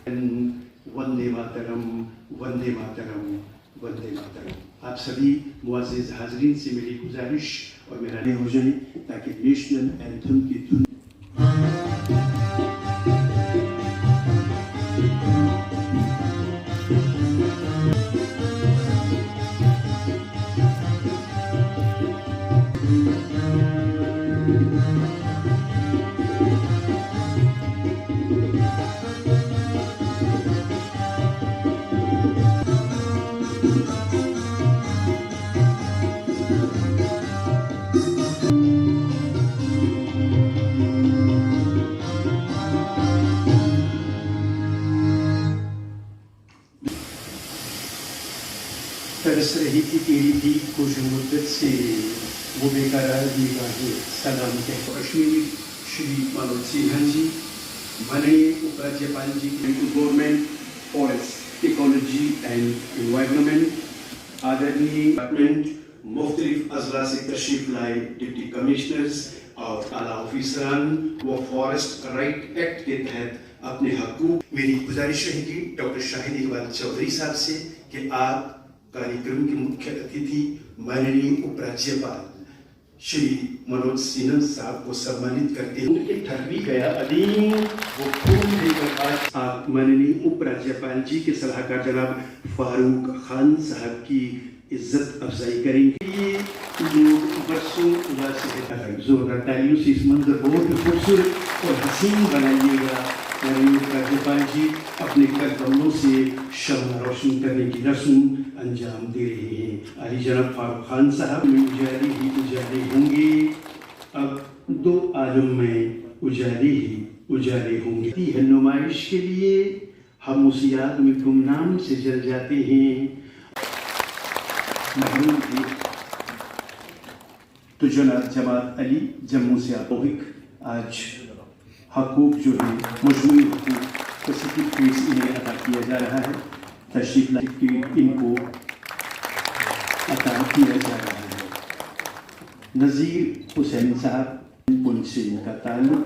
वंदे मातरम, वंदे मातरम, वंदे मातरम। आप सभी मुअज़्ज़िज़ हाज़रीन से मेरी गुजारिश और मेरा हो जाए ताकि नेशनल एंथम की धुन तरस रही थी तेरी दी को जो मुद्दत से वो बेकरार निगाहें सलाम कहते। कश्मीरी श्री मनोज सिन्हा जी, माननीय उपराज्यपाल जी, government forest ecology and environment, आदरणीय डिपार्टमेंट मुख्तलिफ अजला से तशरीफ लाए डिप्टी कमिश्नर्स और आला ऑफिसरान व फॉरेस्ट राइट एक्ट के तहत अपने हकूक। मेरी गुजारिश रहेगी डॉक्टर शाहिद इकबाल चौधरी साहब से कि आप कार्यक्रम के मुख्य अतिथि माननीय उपराज्यपाल श्री मनोज सिन्हा साहब को सम्मानित करते हुए उनके ठर भी गया अदीम वो फूल देकर आज आप माननीय उपराज्यपाल जी के सलाहकार जनाब फारूक खान साहब की इज्जत अफजाई करेंगे। ये जो बरसों से जोरदार तालियों से इस मंजर बहुत खूबसूरत और हसीन बनाइएगा। माननीय उपराज्यपाल जी अपने कदमों से शम्मा रोशन करने की रस्म अंजाम दे रहे हैं। अली जनाब फारूक खान साहब में उजाले ही उजाले होंगे, अब दो आलम में उजाले ही उजाले होंगे। है नुमाइश के लिए हम उस याद में गुमनाम से जल जाते हैं। महरूम थे तो जनाब जमात अली जम्मू से आपोहिक आज हकूक जो है मजमूई हकूक स्पेसिफिक इन्हें अदा किया जा रहा है। तशरीफ लाके इनको अता किया जा रहा है। नज़ीर हुसैन साहब उनसे इनका ताल्लुक,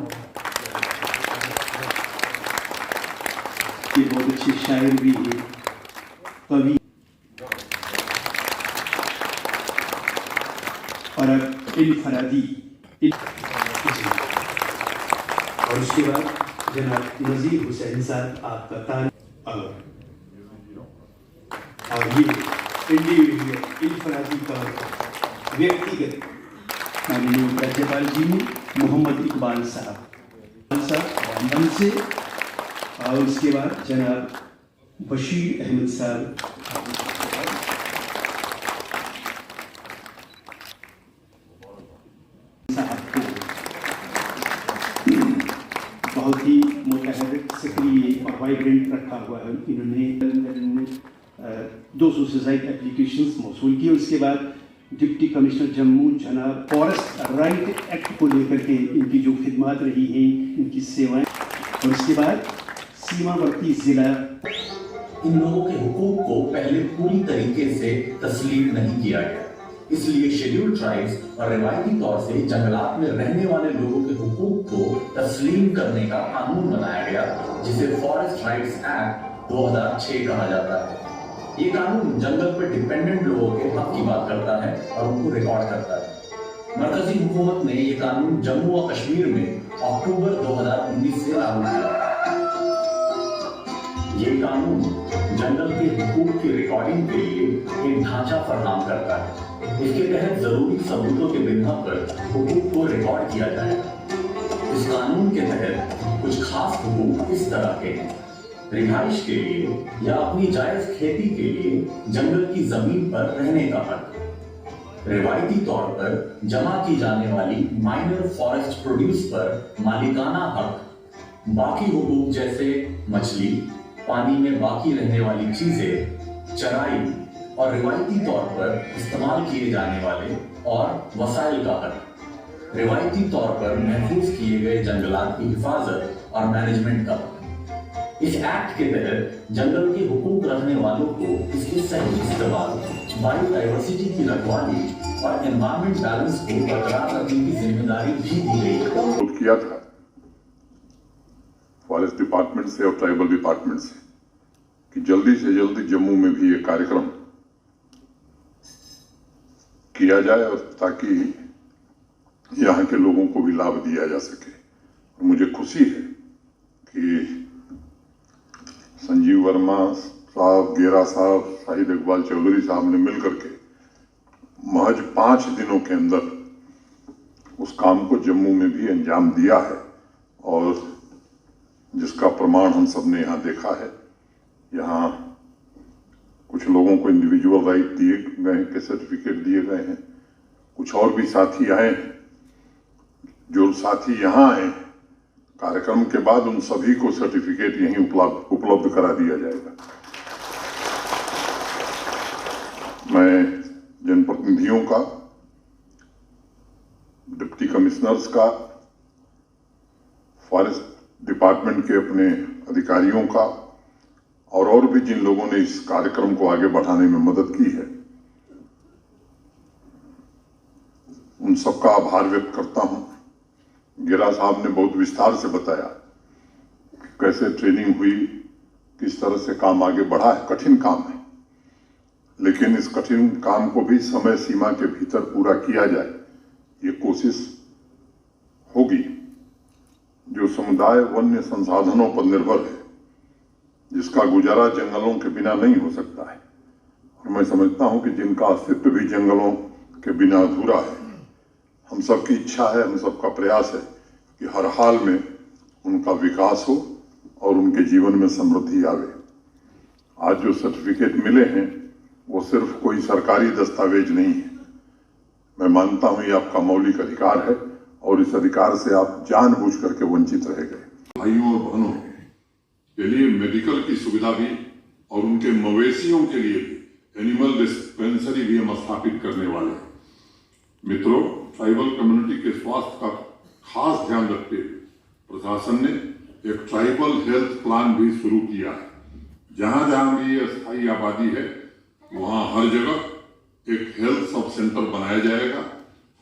ये बहुत अच्छे शायर भी है, कवि और इनफरादी। और उसके बाद जनाब नज़ीर हुसैन साहब आपका ताल्लुक और ये इंडिविजुअल इनफरादी का व्यक्तिगत माननीय उपराज्यपाल जी ने मोहम्मद इकबाल साहब लंदन से, और उसके बाद जनाब बशीर अहमद साहब बहुत ही मुतहर्रिक, सक्रिय और वाइब्रेंट रखा हुआ है। इन्होंने 200 से ज़ायद एप्लीकेशंस मौसूल किए। उसके बाद डिप्टी कमिश्नर जम्मू जनाब फॉरेस्ट राइट एक्ट को लेकर के इनकी जो खिदमात रही हैं, इनकी सेवाएं, और उसके बाद सीमावर्ती ज़िला। इन लोगों के हुकूक को पहले पूरी तरीके से तस्लीम नहीं किया गया, इसलिए शेड्यूल्ड ट्राइब्स और रिवायती तौर से जंगलात में रहने वाले लोगों के हुकूक को तस्लीम करने का कानून बनाया गया, जिसे फॉरेस्ट राइट्स एक्ट 2006 कहा जाता है। ये कानून जंगल पर डिपेंडेंट लोगों के हक की बात करता है और उनको रिकॉर्ड करता है। मरकजी हुकूमत ने ये कानून जम्मू और कश्मीर में अक्टूबर 2019 से लागू किया। ये कानून जंगल के हुकूक की रिकॉर्डिंग के लिए एक ढांचा फराहम करता है। इसके तहत जरूरी सबूतों के बिना पर हुकूक को रिकॉर्ड किया जाएगा। इस कानून के तहत कुछ खास हुकूक इस तरह के हैं: रिहाइश के लिए या अपनी जायज खेती के लिए जंगल की जमीन पर रहने का हक, रिवायती तौर पर जमा की जाने वाली माइनर फॉरेस्ट प्रोड्यूस पर मालिकाना हक, बाकी हुकूक जैसे मछली, पानी में बाकी रहने वाली चीजें, चराई और रिवायती तौर पर इस्तेमाल किए जाने वाले और वसाइल का हक, रिवायती तौर पर महफूज किए गए जंगलात की हिफाजत और मैनेजमेंट का हक। इस एक्ट के तहत जंगल के हुकूक रखने वालों को इसके सही इस्तेमाल, बायोडाइवर्सिटी की रखवाली और एनवायरमेंट बैलेंस को बरकरार रखने की जिम्मेदारी भी दी गई है। किया था फॉरेस्ट डिपार्टमेंट से और ट्राइबल डिपार्टमेंट से कि जल्दी से जल्दी जम्मू में भी ये कार्यक्रम किया जाए और ताकि यहाँ के लोगों को भी लाभ दिया जा सके। और मुझे खुशी है कि संजीव वर्मा साहब, गेरा साहब, शाहिद इकबाल चौधरी साहब ने मिलकर के महज 5 दिनों के अंदर उस काम को जम्मू में भी अंजाम दिया है और जिसका प्रमाण हम सब ने यहाँ देखा है। यहाँ कुछ लोगों को इंडिविजुअल राइट दिए गए के सर्टिफिकेट दिए गए हैं, कुछ और भी साथी आए हैं। जो साथी यहाँ आए कार्यक्रम के बाद उन सभी को सर्टिफिकेट यहीं उपलब्ध करा दिया जाएगा। मैं जनप्रतिनिधियों का, डिप्टी कमिश्नर्स का, फॉरेस्ट डिपार्टमेंट के अपने अधिकारियों का और भी जिन लोगों ने इस कार्यक्रम को आगे बढ़ाने में मदद की है, उन सबका आभार व्यक्त करता हूं। गेरा साहब ने बहुत विस्तार से बताया कि कैसे ट्रेनिंग हुई, किस तरह से काम आगे बढ़ा है। कठिन काम है, लेकिन इस कठिन काम को भी समय सीमा के भीतर पूरा किया जाए, ये कोशिश होगी। जो समुदाय वन्य संसाधनों पर निर्भर है, जिसका गुजारा जंगलों के बिना नहीं हो सकता है, और मैं समझता हूं कि जिनका अस्तित्व भी जंगलों के बिना अधूरा है, हम सबकी इच्छा है, हम सबका प्रयास है कि हर हाल में उनका विकास हो और उनके जीवन में समृद्धि आवे। आज जो सर्टिफिकेट मिले हैं वो सिर्फ कोई सरकारी दस्तावेज नहीं है। मैं मानता हूं ये आपका मौलिक अधिकार है और इस अधिकार से आप जानबूझ करके वंचित रह गए। भाइयों और बहनों के लिए मेडिकल की सुविधा भी और उनके मवेशियों के लिए भी एनिमल डिस्पेंसरी भी हम स्थापित करने वाले हैं। मित्रों, ट्राइबल कम्युनिटी के स्वास्थ्य का खास ध्यान रखते हुए प्रशासन ने एक ट्राइबल हेल्थ प्लान भी शुरू किया है। जहां जहां भी ये स्थायी आबादी है वहां हर जगह एक हेल्थ सब सेंटर बनाया जाएगा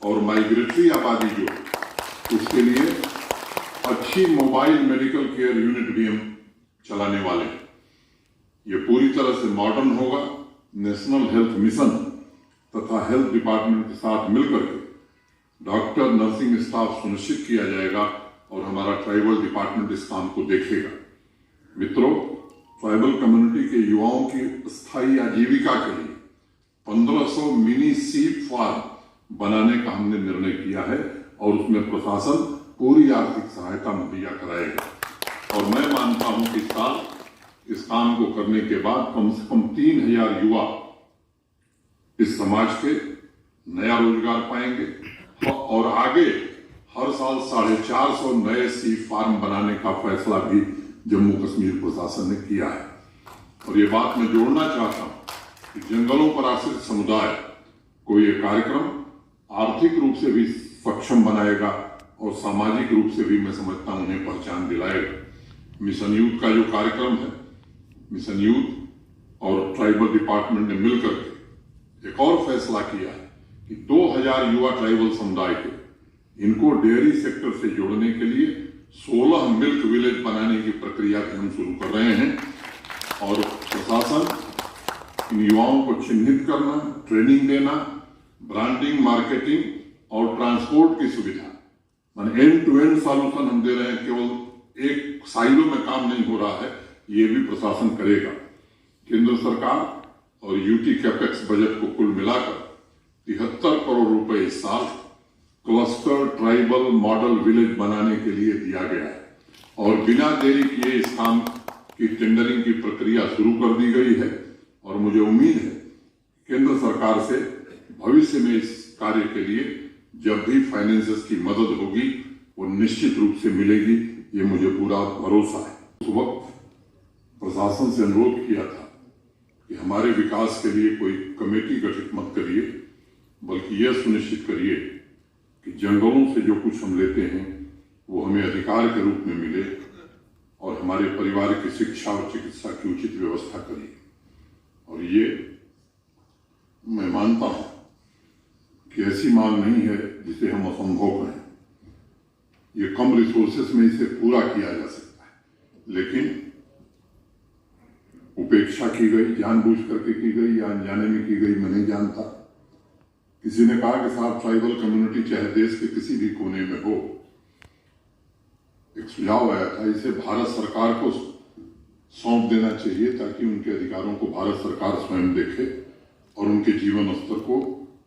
और माइग्रेटरी आबादी जो उसके लिए अच्छी मोबाइल मेडिकल केयर यूनिट भी हम चलाने वाले हैं। ये पूरी तरह से मॉडर्न होगा। नेशनल हेल्थ मिशन तथा हेल्थ डिपार्टमेंट के साथ मिलकर के डॉक्टर, नर्सिंग स्टाफ सुनिश्चित किया जाएगा और हमारा ट्राइबल डिपार्टमेंट इस काम को देखेगा। मित्रों, ट्राइबल कम्युनिटी के युवाओं की स्थायी आजीविका के लिए 1500 मिनी सीप फार्म बनाने का हमने निर्णय किया है और उसमें प्रशासन पूरी आर्थिक सहायता मुहैया कराएगा। और मैं मानता हूं कि साल इस काम को करने के बाद कम से कम 3000 युवा इस समाज के नया रोजगार पाएंगे और आगे हर साल 450 नए सी फार्म बनाने का फैसला भी जम्मू कश्मीर प्रशासन ने किया है। और ये बात मैं जोड़ना चाहता हूं कि जंगलों पर आश्रित समुदाय को ये कार्यक्रम आर्थिक रूप से भी सक्षम बनाएगा और सामाजिक रूप से भी मैं समझता हूं उन्हें पहचान दिलाएगा। मिशन यूथ का जो कार्यक्रम है, मिशन यूथ और ट्राइबल डिपार्टमेंट ने मिलकर के एक और फैसला किया है कि 2000 युवा ट्राइबल समुदाय के इनको डेयरी सेक्टर से जोड़ने के लिए 16 मिल्क विलेज बनाने की प्रक्रिया भी हम शुरू कर रहे हैं। और प्रशासन इन युवाओं को चिन्हित करना, ट्रेनिंग देना, ब्रांडिंग, मार्केटिंग और ट्रांसपोर्ट की सुविधा, माने एंड टू एंड सॉल्यूशन हम दे रहे हैं। केवल एक साइलो में काम नहीं हो रहा है, ये भी प्रशासन करेगा। केंद्र सरकार और यूटी कैपेक्स बजट को कुल मिलाकर 73 करोड़ रुपए इस साल क्लस्टर ट्राइबल मॉडल विलेज बनाने के लिए दिया गया है और बिना देरी किए इस काम की टेंडरिंग की प्रक्रिया शुरू कर दी गई है। और मुझे उम्मीद है केंद्र सरकार से भविष्य में इस कार्य के लिए जब भी फाइनेंसेस की मदद होगी वो निश्चित रूप से मिलेगी, ये मुझे पूरा भरोसा है। उस वक्त प्रशासन से अनुरोध किया था कि हमारे विकास के लिए कोई कमेटी गठित मत करिए, बल्कि यह सुनिश्चित करिए कि जंगलों से जो कुछ हम लेते हैं वो हमें अधिकार के रूप में मिले और हमारे परिवार की शिक्षा और चिकित्सा की उचित व्यवस्था करिए। और ये मैं मानता हूं कि ऐसी मांग नहीं है जिसे हम असंभव कहें। ये कम रिसोर्सेस में इसे पूरा किया जा सकता है। लेकिन उपेक्षा की गई, जानबूझ करके की गई या अनजाने में की गई, मैं नहीं जानता। किसी ने कहा कि साहब ट्राइबल कम्युनिटी चाहे देश के किसी भी कोने में हो, एक सुझाव आया था इसे भारत सरकार को सौंप देना चाहिए ताकि उनके अधिकारों को भारत सरकार स्वयं देखे और उनके जीवन स्तर को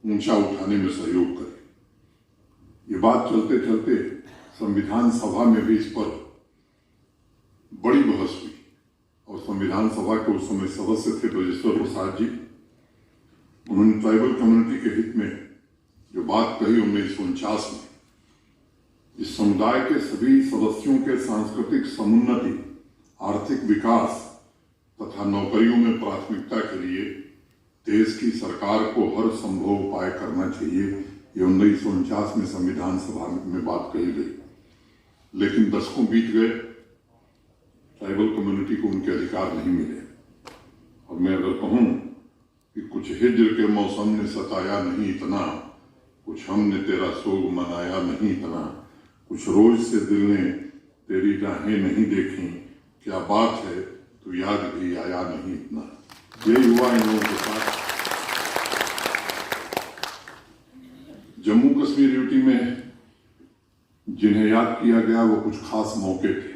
ऊंचा उठाने में सहयोग करे। ये बात चलते चलते संविधान सभा में भी इस पर बड़ी बहस हुई और संविधान सभा के उस समय सदस्य थे ब्रजेश्वर प्रसाद जी। उन्होंने ट्राइबल कम्युनिटी के हित में जो बात कही 1949 में, इस समुदाय के सभी सदस्यों के सांस्कृतिक समुन्नति, आर्थिक विकास तथा नौकरियों में प्राथमिकता के लिए देश की सरकार को हर संभव उपाय करना चाहिए। ये 1949 में संविधान सभा में बात कही गई, लेकिन दशकों बीत गए, ट्राइबल कम्युनिटी को उनके अधिकार नहीं मिले। और मैं अगर कहूं कि कुछ हिज्र के मौसम ने सताया नहीं इतना, कुछ हमने तेरा सोग मनाया नहीं इतना, कुछ रोज से दिल ने तेरी राहें नहीं देखी, क्या बात है तू याद भी आया नहीं इतना। यही हुआ इन लोगों के साथ। जम्मू कश्मीर यूटी में जिन्हें याद किया गया वो कुछ खास मौके थे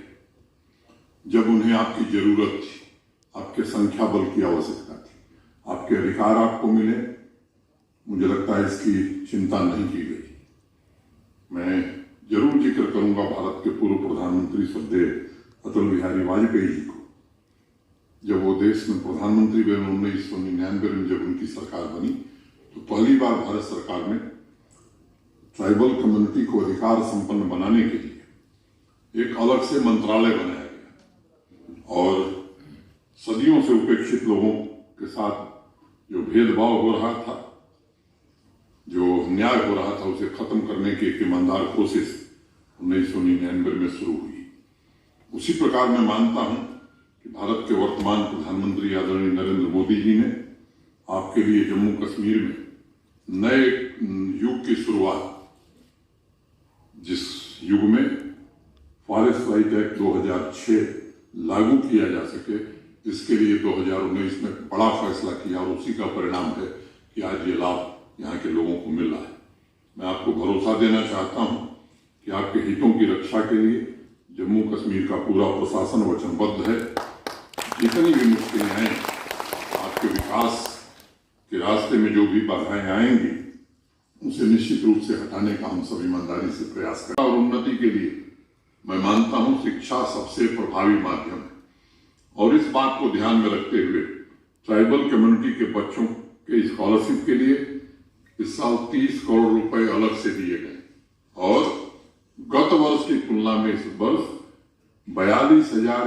जब उन्हें आपकी जरूरत थी, आपके संख्या बल की आवश्यकता थी, आपके अधिकार आपको मिले। मुझे लगता है इसकी चिंता नहीं की गई। मैं जरूर जिक्र करूंगा भारत के पूर्व प्रधानमंत्री श्रद्धेय अटल बिहारी वाजपेयी जी को। जब वो देश में प्रधानमंत्री बने 1999 में, जब उनकी सरकार बनी, तो पहली बार भारत सरकार में ट्राइबल कम्युनिटी को अधिकार संपन्न बनाने के लिए एक अलग से मंत्रालय बनाया गया और सदियों से उपेक्षित लोगों के साथ जो भेदभाव हो रहा था, जो न्याय हो रहा था, उसे खत्म करने की एक ईमानदार कोशिश 1999 में शुरू हुई। उसी प्रकार मैं मानता हूं कि भारत के वर्तमान प्रधानमंत्री आदरणीय नरेंद्र मोदी जी ने आपके लिए जम्मू कश्मीर में नए युग की शुरुआत, जिस युग में फॉरेस्ट राइट एक्ट 2006 लागू किया जा सके, इसके लिए 2019 में बड़ा फैसला किया और उसी का परिणाम है कि आज ये लाभ यहाँ के लोगों को मिल रहा है। मैं आपको भरोसा देना चाहता हूँ कि आपके हितों की रक्षा के लिए जम्मू कश्मीर का पूरा प्रशासन वचनबद्ध है। जितनी भी मुश्किलें आए, आपके विकास के रास्ते में जो भी बाधाएं आएंगी, उसे निश्चित रूप से हटाने का हम सब ईमानदारी से प्रयास करें। और उन्नति के लिए मैं मानता हूं शिक्षा सबसे प्रभावी माध्यम है और इस बात को ध्यान में रखते हुए ट्राइबल कम्युनिटी के बच्चों के स्कॉलरशिप के लिए इस साल 30 करोड़ रुपए अलग से दिए गए और गत वर्ष की तुलना में इस वर्ष 42,000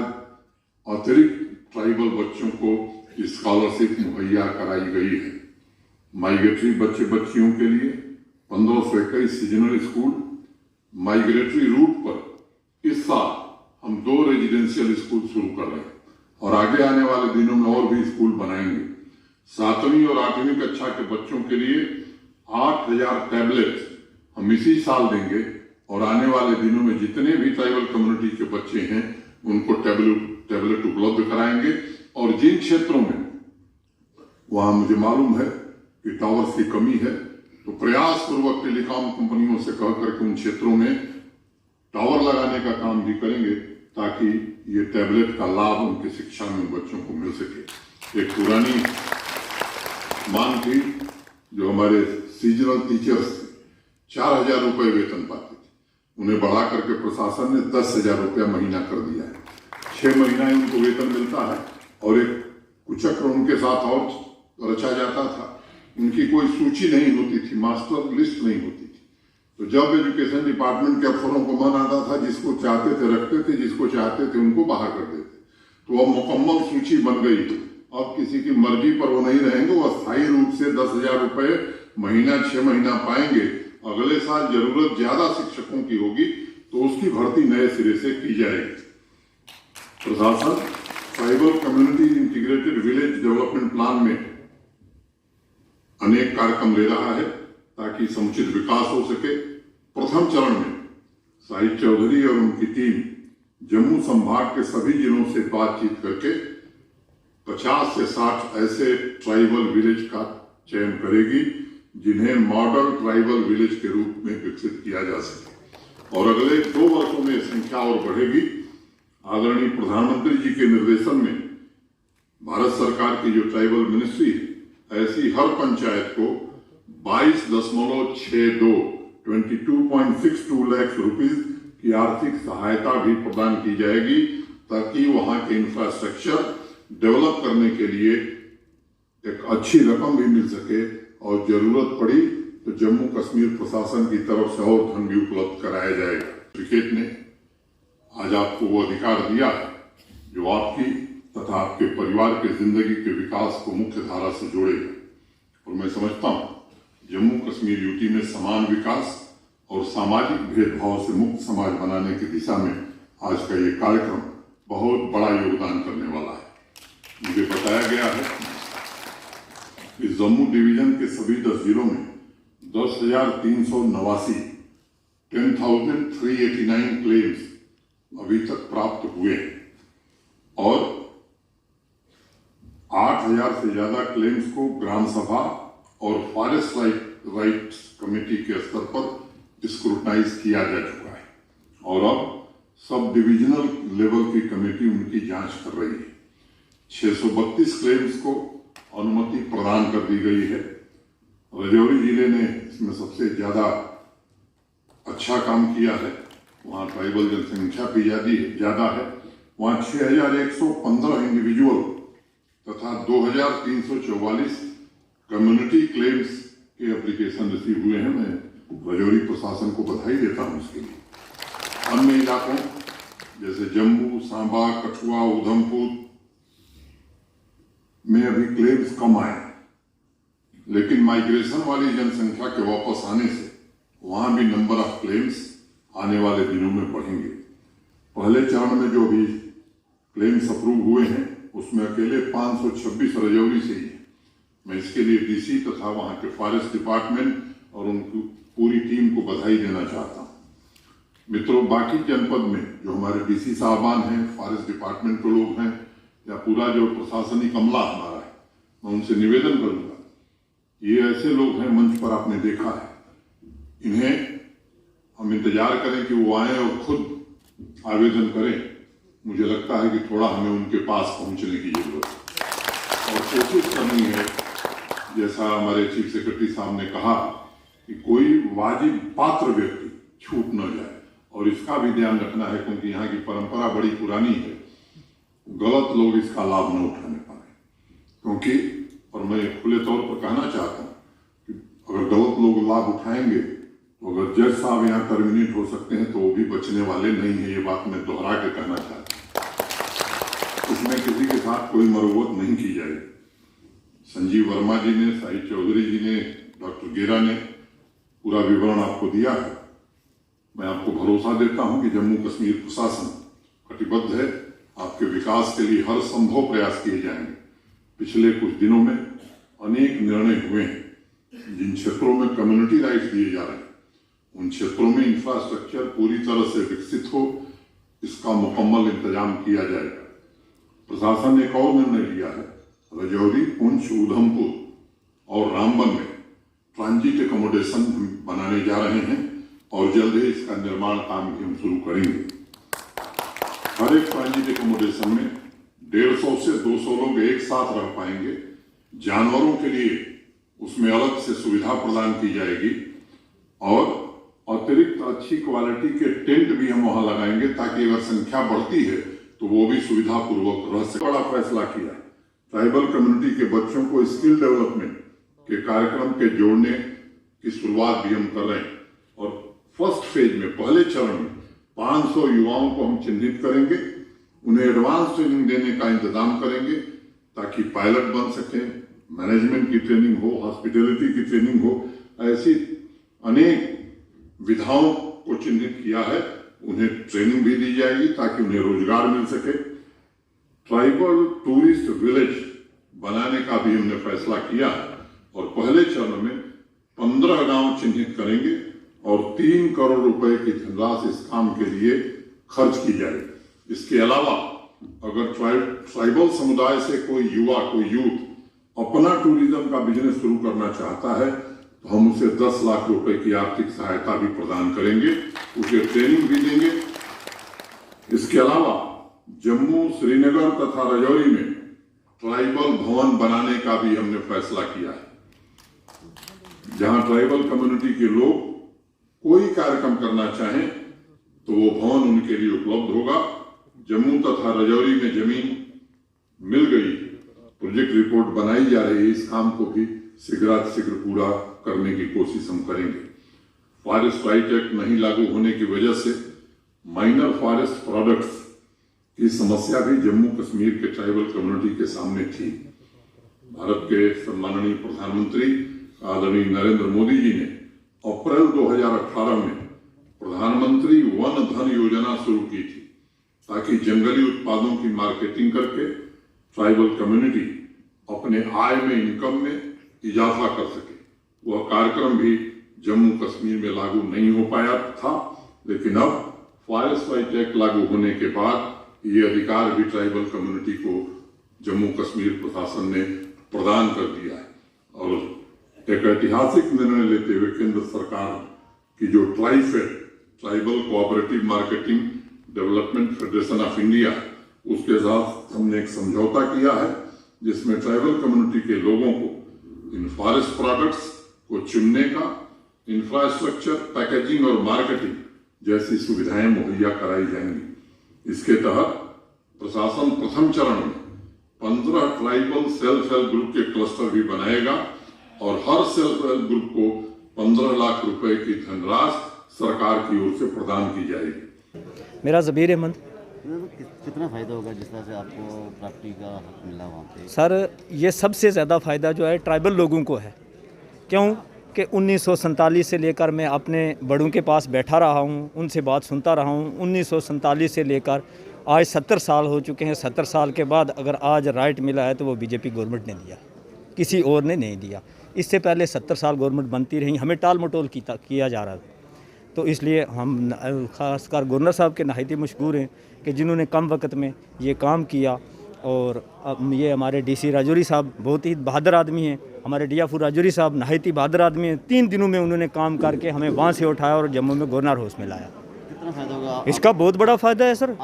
अतिरिक्त ट्राइबल बच्चों को स्कॉलरशिप मुहैया कराई गई है। माइग्रेटरी बच्चे बच्चियों के लिए 1521 सीजनल स्कूल, माइग्रेटरी रूट पर इस साल हम 2 रेजिडेंशियल स्कूल शुरू कर रहे हैं और आगे आने वाले दिनों में और भी स्कूल बनाएंगे। 7वीं और 8वीं कक्षा के बच्चों के लिए 8,000 टैबलेट हम इसी साल देंगे और आने वाले दिनों में जितने भी ट्राइबल कम्युनिटी के बच्चे हैं उनको टैबलेट उपलब्ध कराएंगे। और जिन क्षेत्रों में वहां मुझे मालूम है कि टावर्स की कमी है, तो प्रयास पूर्वक टेलीकॉम कंपनियों से कह करके उन क्षेत्रों में टावर लगाने का काम भी करेंगे ताकि ये टैबलेट का लाभ उनकी शिक्षा में बच्चों को मिल सके। एक पुरानी मांग थी, जो हमारे सीजनल टीचर्स 4,000 रुपए वेतन पाते थे, उन्हें बढ़ा करके प्रशासन ने 10,000 रुपया महीना कर दिया है। 6 महीना ही उनको वेतन मिलता है और एक कुचक्र उनके साथ और रचा जाता था। उनकी कोई सूची नहीं होती थी, मास्टर लिस्ट नहीं होती थी। तो जब एजुकेशन डिपार्टमेंट के अफसरों को मन आता था, जिसको चाहते थे रखते थे, जिसको चाहते थे उनको बाहर कर देते। तो अब मुकम्मल सूची बन गई। अब किसी की मर्जी पर वो नहीं रहेंगे, वो अस्थायी रूप से 10,000 रुपए महीना 6 महीना पाएंगे। अगले साल जरूरत ज्यादा शिक्षकों की होगी तो उसकी भर्ती नए सिरे से की जाएगी। प्रशासन tribal community integrated village development plan में अनेक कार्यक्रम ले रहा है ताकि समुचित विकास हो सके। प्रथम चरण में साहिब चौधरी और उनकी टीम जम्मू संभाग के सभी जिलों से बातचीत करके 50 से 60 ऐसे ट्राइबल विलेज का चयन करेगी जिन्हें मॉडल ट्राइबल विलेज के रूप में विकसित किया जा सके और अगले 2 वर्षों में संख्या और बढ़ेगी। आदरणीय प्रधानमंत्री जी के निर्देशन में भारत सरकार की जो ट्राइबल मिनिस्ट्री है, ऐसी हर पंचायत को 22.62 लाख रुपीस की आर्थिक सहायता भी प्रदान की जाएगी ताकि वहां के इंफ्रास्ट्रक्चर डेवलप करने के लिए एक अच्छी रकम भी मिल सके और जरूरत पड़ी तो जम्मू कश्मीर प्रशासन की तरफ से और धन भी उपलब्ध कराया जाएगा। क्रिकेट ने आज आपको वो अधिकार दिया है जो आपकी तथा आपके परिवार के जिंदगी के विकास को मुख्य धारा से जोड़ेगा और मैं समझता हूं जम्मू कश्मीर यूटी में समान विकास और सामाजिक भेदभाव से मुक्त समाज बनाने की दिशा में आज का ये कार्यक्रम बहुत बड़ा योगदान करने वाला है। मुझे बताया गया है कि जम्मू डिवीजन के सभी 10 जिलों में 10,389 10,389 क्लेम्स अभी तक प्राप्त हुए हैं और 8,000 से ज्यादा क्लेम्स को ग्राम सभा और फॉरेस्ट राइट्स कमेटी के स्तर पर स्क्रूटनाइज किया जा चुका है और अब सब डिविजनल लेवल की कमेटी उनकी जांच कर रही है। 632 क्लेम्स को अनुमति प्रदान कर दी गई है। राजौरी जिले ने इसमें सबसे ज्यादा अच्छा काम किया है, वहाँ ट्राइबल जनसंख्या भी ज्यादा है। वहाँ 6,115 इंडिविजुअल तथा 2,344 कम्युनिटी क्लेम्स के एप्लीकेशन रिसीव हुए हैं। मैं राजौरी प्रशासन को बधाई देता हूँ इसके लिए। अन्य इलाकों जैसे जम्मू, सांबा, कठुआ, उधमपुर में अभी क्लेम्स कम आए, लेकिन माइग्रेशन वाली जनसंख्या के वापस आने से वहां भी नंबर ऑफ क्लेम्स आने वाले दिनों में बढ़ेंगे। पहले चरण में जो भी क्लेम्स अप्रूव हुए हैं उसमें अकेले 526 राजौरी से ही है। मैं इसके लिए डीसी तथा वहां के फॉरेस्ट डिपार्टमेंट और उनकी पूरी टीम को बधाई देना चाहता हूं। मित्रों, बाकी जनपद में जो हमारे डीसी साहबान हैं, फॉरेस्ट डिपार्टमेंट के लोग हैं या पूरा जो प्रशासनिक अमला हमारा है, मैं उनसे निवेदन करूंगा, ये ऐसे लोग हैं मंच पर आपने देखा है, इन्हें हम इंतजार करें कि वो आए और खुद आवेदन करें। मुझे लगता है कि थोड़ा हमें उनके पास पहुंचने की जरूरत है और कोशिश करनी है, जैसा हमारे चीफ सेक्रेटरी साहब ने कहा, कि कोई वाजिब पात्र व्यक्ति छूट न जाए और इसका भी ध्यान रखना है क्योंकि यहाँ की परंपरा बड़ी पुरानी है, गलत लोग इसका लाभ न उठाने पाए। क्योंकि और मैं खुले तौर पर कहना चाहता हूँ कि अगर गलत लोग लाभ उठाएंगे तो अगर जज साहब यहाँ टर्मिनेट हो सकते हैं तो वो भी बचने वाले नहीं है। ये बात मैं दोहरा के कहना चाहता हूँ। इसमें किसी के साथ कोई मरोवत नहीं की जाएगी। संजीव वर्मा जी ने, साहिब चौधरी जी ने, डॉक्टर गेरा ने पूरा विवरण आपको दिया है। मैं आपको भरोसा देता हूं कि जम्मू कश्मीर प्रशासन कटिबद्ध है। आपके विकास के लिए हर संभव प्रयास किए जाएंगे। पिछले कुछ दिनों में अनेक निर्णय हुए हैं। जिन क्षेत्रों में कम्युनिटी राइट्स दिए जा रहे हैं उन क्षेत्रों में इंफ्रास्ट्रक्चर पूरी तरह से विकसित हो, इसका मुकम्मल इंतजाम किया जाएगा। प्रशासन ने एक और निर्णय लिया है, राजौरी, पुंछ, उधमपुर और रामबन में ट्रांजिट एकोमोडेशन बनाने जा रहे हैं और जल्द ही इसका निर्माण काम भी हम शुरू करेंगे। हर एक ट्रांजिट एकोमोडेशन में 150 से 200 लोग एक साथ रह पाएंगे। जानवरों के लिए उसमें अलग से सुविधा प्रदान की जाएगी और अतिरिक्त अच्छी क्वालिटी के टेंट भी हम वहां लगाएंगे ताकि अगर संख्या बढ़ती है तो वो भी सुविधा पूर्वक रह सके। बड़ा फैसला किया, ट्राइबल कम्युनिटी के बच्चों को स्किल डेवलपमेंट के कार्यक्रम के जोड़ने की शुरुआत भी हम कर रहे हैं और फर्स्ट फेज में, पहले चरण में 500 युवाओं को हम चिन्हित करेंगे, उन्हें एडवांस ट्रेनिंग देने का इंतजाम करेंगे ताकि पायलट बन सकें, मैनेजमेंट की ट्रेनिंग हो, हॉस्पिटैलिटी की ट्रेनिंग हो। ऐसी अनेक विधाओं को चिन्हित किया है, उन्हें ट्रेनिंग भी दी जाएगी ताकि उन्हें रोजगार मिल सके। ट्राइबल टूरिस्ट विलेज बनाने का भी हमने फैसला किया है और पहले चरण में 15 गांव चिन्हित करेंगे और 3 करोड़ रुपए की धनराशि इस काम के लिए खर्च की जाएगी। इसके अलावा अगर ट्राइबल समुदाय से कोई युवा, कोई यूथ अपना टूरिज्म का बिजनेस शुरू करना चाहता है तो हम उसे 10 लाख रुपए की आर्थिक सहायता भी प्रदान करेंगे, उसे ट्रेनिंग भी देंगे। इसके अलावा जम्मू, श्रीनगर तथा राजौरी में ट्राइबल भवन बनाने का भी हमने फैसला किया है। जहां ट्राइबल कम्युनिटी के लोग कोई कार्यक्रम करना चाहें तो वो भवन उनके लिए उपलब्ध होगा। जम्मू तथा राजौरी में जमीन मिल गई, प्रोजेक्ट रिपोर्ट बनाई जा रही है, इस काम को भी शीघ्र पूरा करने की कोशिश हम करेंगे। फॉरेस्ट राइट एक्ट नहीं लागू होने की वजह से माइनर फॉरेस्ट प्रोडक्ट्स की समस्या भी जम्मू कश्मीर के ट्राइबल कम्युनिटी के सामने थी। भारत के सम्माननीय प्रधानमंत्री आदरणीय नरेंद्र मोदी जी ने अप्रैल 2018 में प्रधानमंत्री वन धन योजना शुरू की थी ताकि जंगली उत्पादों की मार्केटिंग करके ट्राइबल कम्युनिटी अपने आय में, इनकम में इजाफा कर सके। वह कार्यक्रम भी जम्मू कश्मीर में लागू नहीं हो पाया था, लेकिन अब फॉरेस्ट राइट एक्ट लागू होने के बाद ये अधिकार भी ट्राइबल कम्युनिटी को जम्मू कश्मीर प्रशासन ने प्रदान कर दिया है। और एक ऐतिहासिक निर्णय लेते हुए केंद्र सरकार की जो TRIFED, tribal cooperative marketing development federation of India, उसके साथ हमने एक समझौता किया है जिसमें ट्राइबल कम्युनिटी के लोगों को इन फॉरेस्ट प्रोडक्ट्स को चुनने का, इंफ्रास्ट्रक्चर, पैकेजिंग और मार्केटिंग जैसी सुविधाएं मुहैया कराई जाएंगी। इसके तहत प्रशासन प्रथम चरण में 15 ट्राइबल सेल्फ हेल्प ग्रुप के क्लस्टर भी बनाएगा और हर सेल्फ हेल्प ग्रुप को 15 लाख रुपए की धनराशि सरकार की ओर से प्रदान की जाएगी। मेरा ज़बीर अहमद। कितना फ़ायदा होगा जिस तरह से आपको प्रॉपर्टी का हक मिला वहाँ पे? सर, ये सबसे ज़्यादा फ़ायदा जो है ट्राइबल लोगों को है। क्यों कि 1947 से लेकर मैं अपने बड़ों के पास बैठा रहा हूँ, उनसे बात सुनता रहा हूँ। 1947 से लेकर आज 70 साल हो चुके हैं। 70 साल के बाद अगर आज राइट मिला है तो वो बीजेपी गवर्नमेंट ने दिया, किसी और ने नहीं दिया। इससे पहले 70 साल गवर्नमेंट बनती रही, हमें टाल मटोल किया जा रहा था। तो इसलिए हम खासकर गवर्नर साहब के नहायती मशहूर हैं कि जिन्होंने कम वक्त में ये काम किया। और अब ये हमारे डीसी राजौरी साहब बहुत ही बहादुर आदमी हैं। हमारे डीआईजी राजौरी साहब नहायती बहादुर आदमी हैं। 3 दिनों में उन्होंने काम करके हमें वहाँ से उठाया और जम्मू में गवर्नर हाउस में लाया। कितना फ़ायदा होगा? इसका बहुत बड़ा फ़ायदा है सर।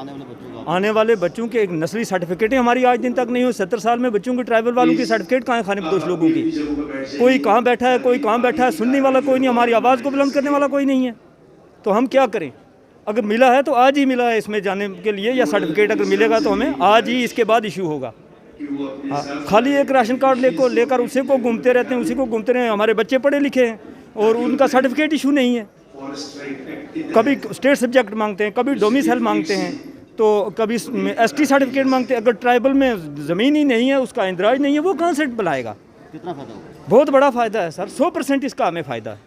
आने वाले बच्चों के एक नस्ली सर्टिफिकेटें हमारी आज दिन तक नहीं हुई। 70 साल में बच्चों की, ट्राइबल वालों की सर्टिफिकेट कहाँ है? खाने बदोश लोगों की। कोई कहाँ बैठा है, कोई कहाँ बैठा है, सुनने वाला कोई नहीं, हमारी आवाज़ को बुलंद करने वाला कोई नहीं है। तो हम क्या करें? अगर मिला है तो आज ही मिला है इसमें जाने के लिए, या सर्टिफिकेट अगर मिलेगा तो हमें आज ही इसके बाद इशू होगा। खाली एक राशन कार्ड लेकर उसी को घूमते रहते हैं, उसी को घूमते रहे। हमारे बच्चे पढ़े लिखे हैं और उनका सर्टिफिकेट इशू नहीं है। कभी स्टेट सब्जेक्ट मांगते हैं, कभी डोमिसाइल मांगते हैं, तो कभी एसटी सर्टिफिकेट मांगते हैं। अगर ट्राइबल में ज़मीन ही नहीं है, उसका इंदराज नहीं है, वो कहाँ से बुलाएगा? कितना फ़ायदा होगा? बहुत बड़ा फ़ायदा है सर, 100% इसका हमें फ़ायदा है।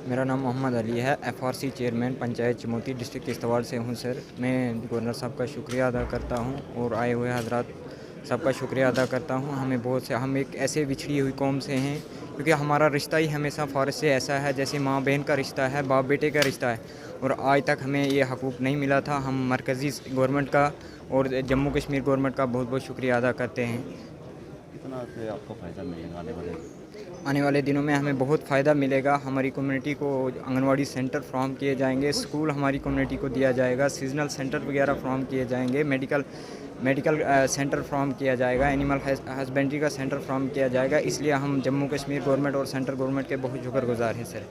मेरा नाम मोहम्मद अली है, FRC chairman panchayat Chamoti district Kishtwar से हूं सर। मैं गवर्नर साहब का शुक्रिया अदा करता हूं और आए हुए हजरात सबका शुक्रिया अदा करता हूं। हम एक ऐसे बिछड़ी हुई कौम से हैं क्योंकि हमारा रिश्ता ही हमेशा फॉरेस्ट से ऐसा है जैसे माँ बहन का रिश्ता है, बाप बेटे का रिश्ता है। और आज तक हमें ये हकूक़ नहीं मिला था। हम मरकज़ी गवर्नमेंट का और जम्मू कश्मीर गवर्नमेंट का बहुत बहुत शुक्रिया अदा करते हैं। कितना से आपको फ़ायदा मिलेगा आने वाले दिनों में? हमें बहुत फ़ायदा मिलेगा। हमारी कम्युनिटी को आंगनवाड़ी सेंटर फ्राहम किए जाएंगे, स्कूल हमारी कम्युनिटी को दिया जाएगा, सीजनल सेंटर वगैरह फ्राहम किए जाएंगे, मेडिकल सेंटर फ्राहम किया जाएगा, एनिमल हस्बेंड्री का सेंटर फ्राहम किया जाएगा। इसलिए हम जम्मू कश्मीर गवर्नमेंट और सेंट्रल गवर्नमेंट के बहुत शुक्रगुजार हैं सर।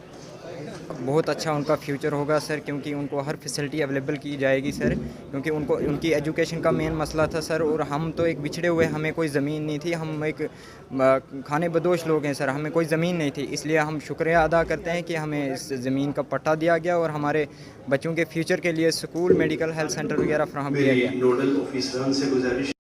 बहुत अच्छा उनका फ्यूचर होगा सर, क्योंकि उनको हर फैसिलिटी अवेलेबल की जाएगी सर, क्योंकि उनकी एजुकेशन का मेन मसला था सर। और हम तो एक बिछड़े हुए, हमें कोई ज़मीन नहीं थी, हम एक खाने बदोश लोग हैं सर, हमें कोई ज़मीन नहीं थी। इसलिए हम शुक्रिया अदा करते हैं कि हमें इस ज़मीन का पट्टा दिया गया और हमारे बच्चों के फ्यूचर के लिए स्कूल, मेडिकल, हेल्थ सेंटर वगैरह फ्राहम किया गया। नोडल ऑफिसरान से गुजारिश